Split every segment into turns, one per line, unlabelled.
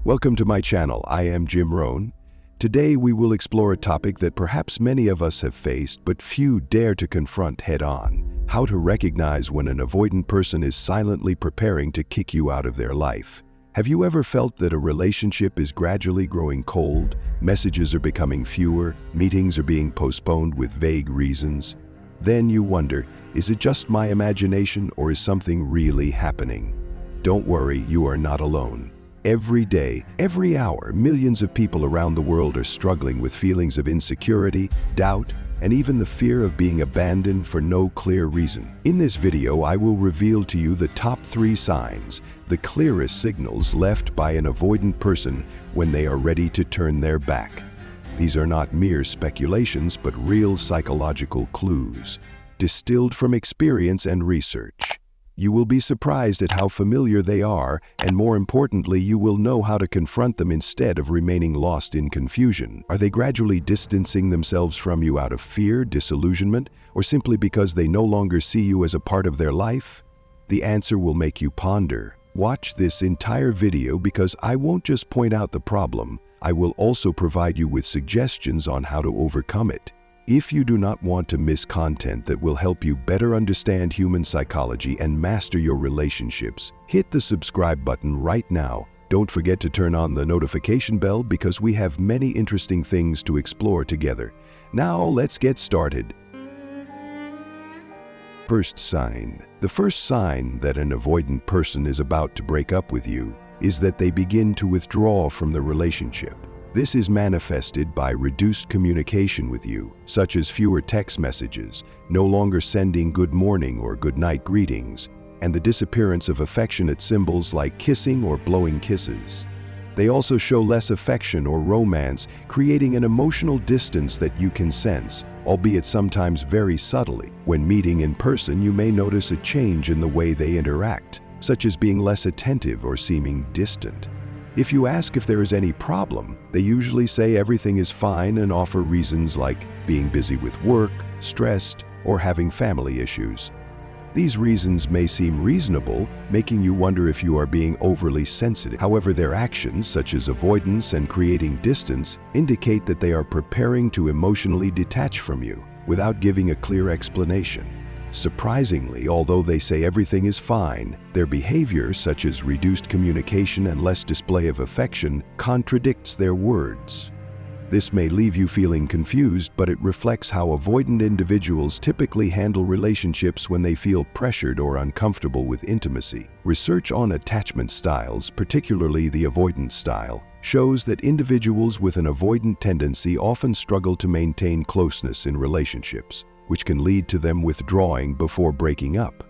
Welcome to my channel. I am Jim Rohn. Today we will explore a topic that perhaps many of us have faced, but few dare to confront head-on: how to recognize when an avoidant person is silently preparing to kick you out of their life. Have you ever felt that a relationship is gradually growing cold, messages are becoming fewer, meetings are being postponed with vague reasons? Then you wonder, is it just my imagination or is something really happening? Don't worry, you are not alone. Every day, every hour, millions of people around the world are struggling with feelings of insecurity, doubt, and even the fear of being abandoned for no clear reason. In this video, I will reveal to you the top 3 signs, the clearest signals left by an avoidant person when they are ready to turn their back. These are not mere speculations, but real psychological clues, distilled from experience and research. You will be surprised at how familiar they are, and more importantly, you will know how to confront them instead of remaining lost in confusion. Are they gradually distancing themselves from you out of fear, disillusionment, or simply because they no longer see you as a part of their life? The answer will make you ponder. Watch this entire video because I won't just point out the problem, I will also provide you with suggestions on how to overcome it. If you do not want to miss content that will help you better understand human psychology and master your relationships, hit the subscribe button right now. Don't forget to turn on the notification bell because we have many interesting things to explore together. Now let's get started. First sign. The first sign that an avoidant person is about to break up with you is that they begin to withdraw from the relationship. This is manifested by reduced communication with you, such as fewer text messages, no longer sending good morning or good night greetings, and the disappearance of affectionate symbols like kissing or blowing kisses. They also show less affection or romance, creating an emotional distance that you can sense, albeit sometimes very subtly. When meeting in person, you may notice a change in the way they interact, such as being less attentive or seeming distant. If you ask if there is any problem, they usually say everything is fine and offer reasons like being busy with work, stressed, or having family issues. These reasons may seem reasonable, making you wonder if you are being overly sensitive. However, their actions, such as avoidance and creating distance, indicate that they are preparing to emotionally detach from you without giving a clear explanation. Surprisingly, although they say everything is fine, their behavior, such as reduced communication and less display of affection, contradicts their words. This may leave you feeling confused, but it reflects how avoidant individuals typically handle relationships when they feel pressured or uncomfortable with intimacy. Research on attachment styles, particularly the avoidant style, shows that individuals with an avoidant tendency often struggle to maintain closeness in relationships, which can lead to them withdrawing before breaking up.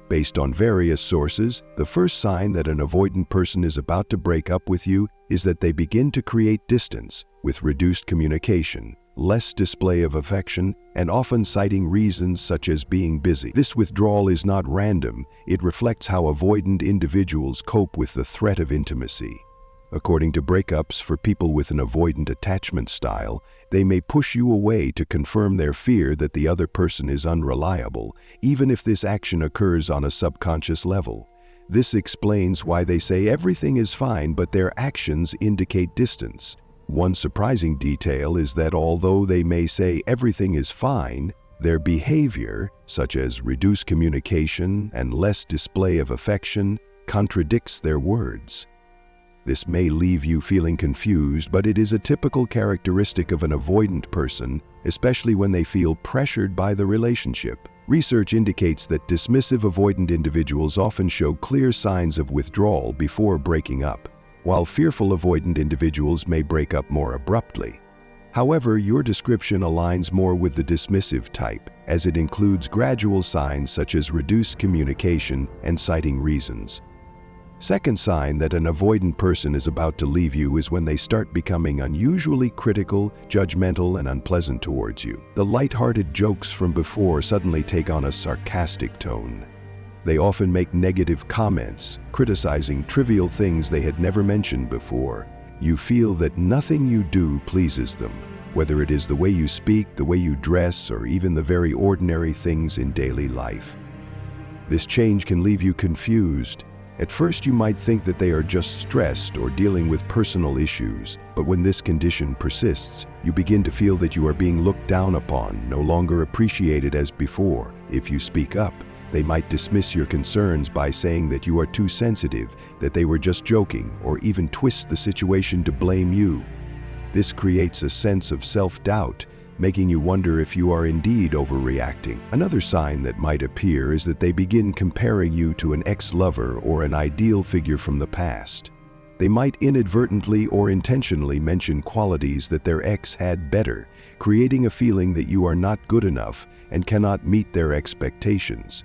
Based on various sources, the first sign that an avoidant person is about to break up with you is that they begin to create distance, with reduced communication, less display of affection, and often citing reasons such as being busy. This withdrawal is not random, it reflects how avoidant individuals cope with the threat of intimacy. According to breakups for people with an avoidant attachment style, they may push you away to confirm their fear that the other person is unreliable, even if this action occurs on a subconscious level. This explains why they say everything is fine, but their actions indicate distance. One surprising detail is that although they may say everything is fine, their behavior, such as reduced communication and less display of affection, contradicts their words. This may leave you feeling confused, but it is a typical characteristic of an avoidant person, especially when they feel pressured by the relationship. Research indicates that dismissive avoidant individuals often show clear signs of withdrawal before breaking up, while fearful avoidant individuals may break up more abruptly. However, your description aligns more with the dismissive type, as it includes gradual signs such as reduced communication and citing reasons. Second sign that an avoidant person is about to leave you is when they start becoming unusually critical, judgmental, and unpleasant towards you. The light-hearted jokes from before suddenly take on a sarcastic tone. They often make negative comments, criticizing trivial things they had never mentioned before. You feel that nothing you do pleases them, whether it is the way you speak, the way you dress, or even the very ordinary things in daily life. This change can leave you confused. At first, you might think that they are just stressed or dealing with personal issues, but when this condition persists, you begin to feel that you are being looked down upon, no longer appreciated as before. If you speak up, they might dismiss your concerns by saying that you are too sensitive, that they were just joking, or even twist the situation to blame you. This creates a sense of self-doubt, making you wonder if you are indeed overreacting. Another sign that might appear is that they begin comparing you to an ex-lover or an ideal figure from the past. They might inadvertently or intentionally mention qualities that their ex had better, creating a feeling that you are not good enough and cannot meet their expectations.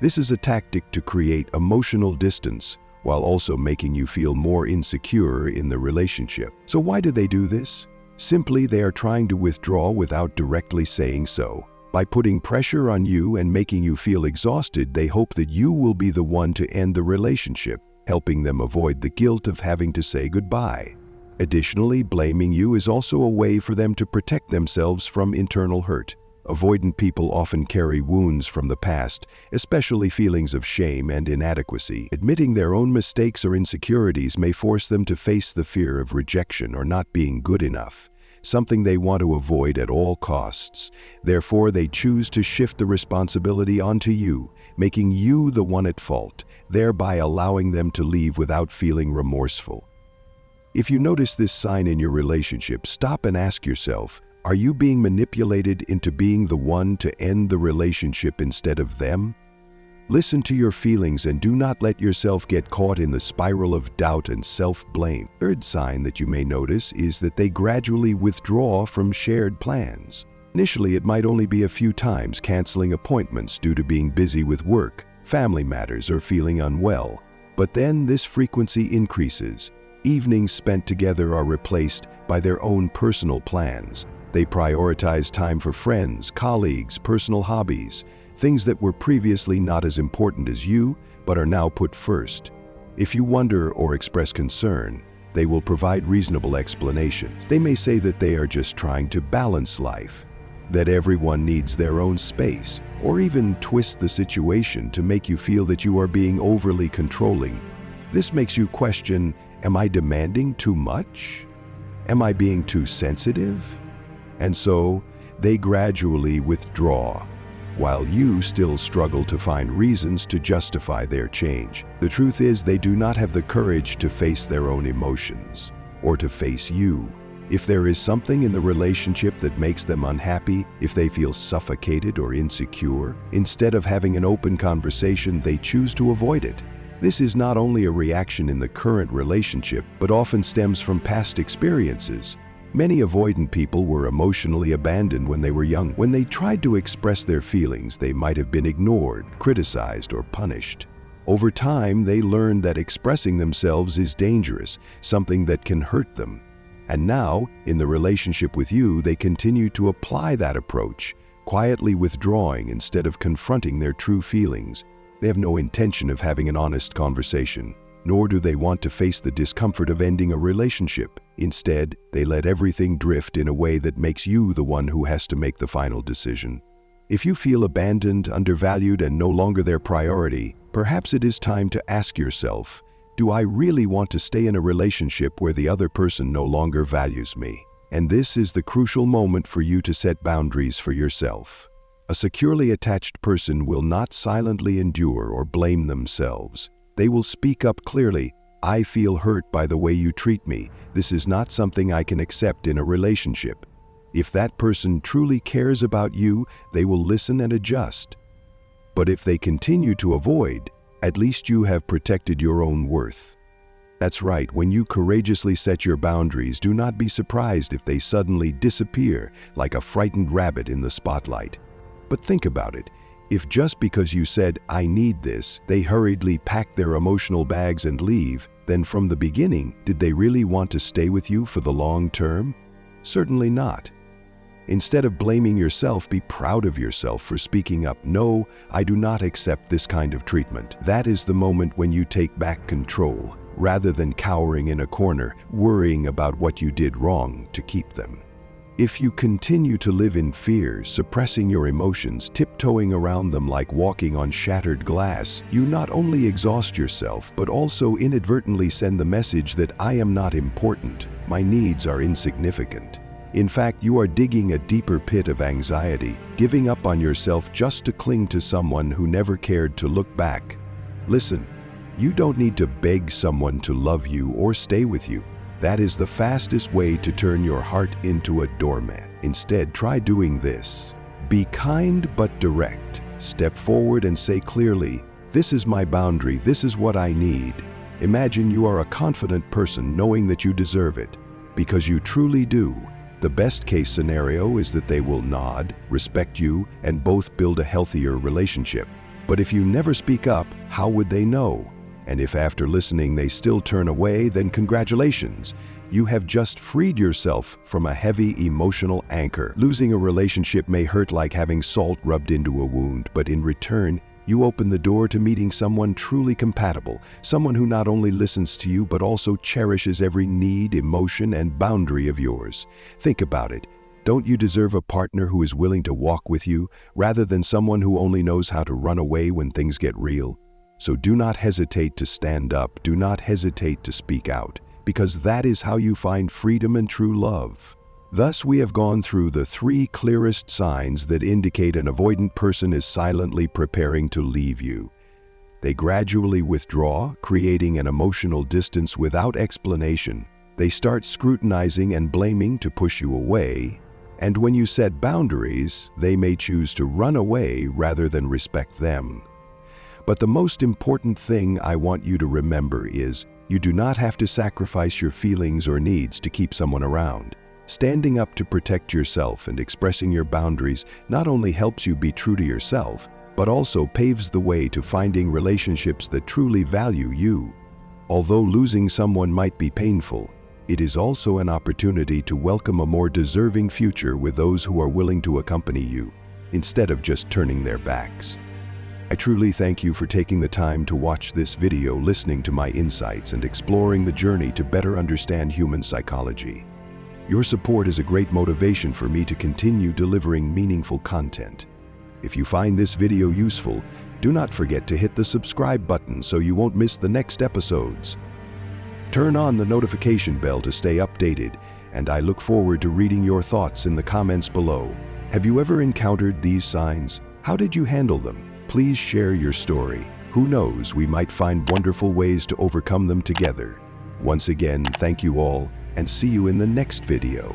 This is a tactic to create emotional distance while also making you feel more insecure in the relationship. So why do they do this? Simply, they are trying to withdraw without directly saying so. By putting pressure on you and making you feel exhausted, they hope that you will be the one to end the relationship, helping them avoid the guilt of having to say goodbye. Additionally, blaming you is also a way for them to protect themselves from internal hurt. Avoidant people often carry wounds from the past, especially feelings of shame and inadequacy. Admitting their own mistakes or insecurities may force them to face the fear of rejection or not being good enough, something they want to avoid at all costs. Therefore, they choose to shift the responsibility onto you, making you the one at fault, thereby allowing them to leave without feeling remorseful. If you notice this sign in your relationship, stop and ask yourself, are you being manipulated into being the one to end the relationship instead of them? Listen to your feelings and do not let yourself get caught in the spiral of doubt and self-blame. Third sign that you may notice is that they gradually withdraw from shared plans. Initially, it might only be a few times, canceling appointments due to being busy with work, family matters, or feeling unwell. But then this frequency increases. Evenings spent together are replaced by their own personal plans. They prioritize time for friends, colleagues, personal hobbies, things that were previously not as important as you, but are now put first. If you wonder or express concern, they will provide reasonable explanations. They may say that they are just trying to balance life, that everyone needs their own space, or even twist the situation to make you feel that you are being overly controlling. This makes you question, am I demanding too much? Am I being too sensitive? And so, they gradually withdraw, while you still struggle to find reasons to justify their change. The truth is, they do not have the courage to face their own emotions, or to face you. If there is something in the relationship that makes them unhappy, if they feel suffocated or insecure, instead of having an open conversation, they choose to avoid it. This is not only a reaction in the current relationship, but often stems from past experiences. Many avoidant people were emotionally abandoned when they were young. When they tried to express their feelings, they might have been ignored, criticized, or punished. Over time, they learned that expressing themselves is dangerous, something that can hurt them. And now, in the relationship with you, they continue to apply that approach, quietly withdrawing instead of confronting their true feelings. They have no intention of having an honest conversation, nor do they want to face the discomfort of ending a relationship. Instead, they let everything drift in a way that makes you the one who has to make the final decision. If you feel abandoned, undervalued, and no longer their priority, perhaps it is time to ask yourself, do I really want to stay in a relationship where the other person no longer values me? And this is the crucial moment for you to set boundaries for yourself. A securely attached person will not silently endure or blame themselves. They will speak up clearly. I feel hurt by the way you treat me. This is not something I can accept in a relationship. If that person truly cares about you, they will listen and adjust. But if they continue to avoid, at least you have protected your own worth. That's right, when you courageously set your boundaries, do not be surprised if they suddenly disappear like a frightened rabbit in the spotlight. But think about it. If just because you said, I need this, they hurriedly pack their emotional bags and leave, then from the beginning, did they really want to stay with you for the long term? Certainly not. Instead of blaming yourself, be proud of yourself for speaking up. No, I do not accept this kind of treatment. That is the moment when you take back control, rather than cowering in a corner, worrying about what you did wrong to keep them. If you continue to live in fear, suppressing your emotions, tiptoeing around them like walking on shattered glass, you not only exhaust yourself, but also inadvertently send the message that I am not important, my needs are insignificant. In fact, you are digging a deeper pit of anxiety, giving up on yourself just to cling to someone who never cared to look back. Listen, you don't need to beg someone to love you or stay with you. That is the fastest way to turn your heart into a doormat. Instead, try doing this. Be kind but direct. Step forward and say clearly, "This is my boundary, this is what I need." Imagine you are a confident person knowing that you deserve it, because you truly do. The best case scenario is that they will nod, respect you, and both build a healthier relationship. But if you never speak up, how would they know? And if after listening they still turn away, then congratulations. You have just freed yourself from a heavy emotional anchor. Losing a relationship may hurt like having salt rubbed into a wound, but in return, you open the door to meeting someone truly compatible, someone who not only listens to you but also cherishes every need, emotion, and boundary of yours. Think about it. Don't you deserve a partner who is willing to walk with you, rather than someone who only knows how to run away when things get real? So do not hesitate to stand up, do not hesitate to speak out, because that is how you find freedom and true love. Thus, we have gone through the 3 clearest signs that indicate an avoidant person is silently preparing to leave you. They gradually withdraw, creating an emotional distance without explanation. They start scrutinizing and blaming to push you away. And when you set boundaries, they may choose to run away rather than respect them. But the most important thing I want you to remember is, you do not have to sacrifice your feelings or needs to keep someone around. Standing up to protect yourself and expressing your boundaries not only helps you be true to yourself, but also paves the way to finding relationships that truly value you. Although losing someone might be painful, it is also an opportunity to welcome a more deserving future with those who are willing to accompany you, instead of just turning their backs. I truly thank you for taking the time to watch this video, listening to my insights, and exploring the journey to better understand human psychology. Your support is a great motivation for me to continue delivering meaningful content. If you find this video useful, do not forget to hit the subscribe button so you won't miss the next episodes. Turn on the notification bell to stay updated, and I look forward to reading your thoughts in the comments below. Have you ever encountered these signs? How did you handle them? Please share your story. Who knows, we might find wonderful ways to overcome them together. Once again, thank you all, and see you in the next video.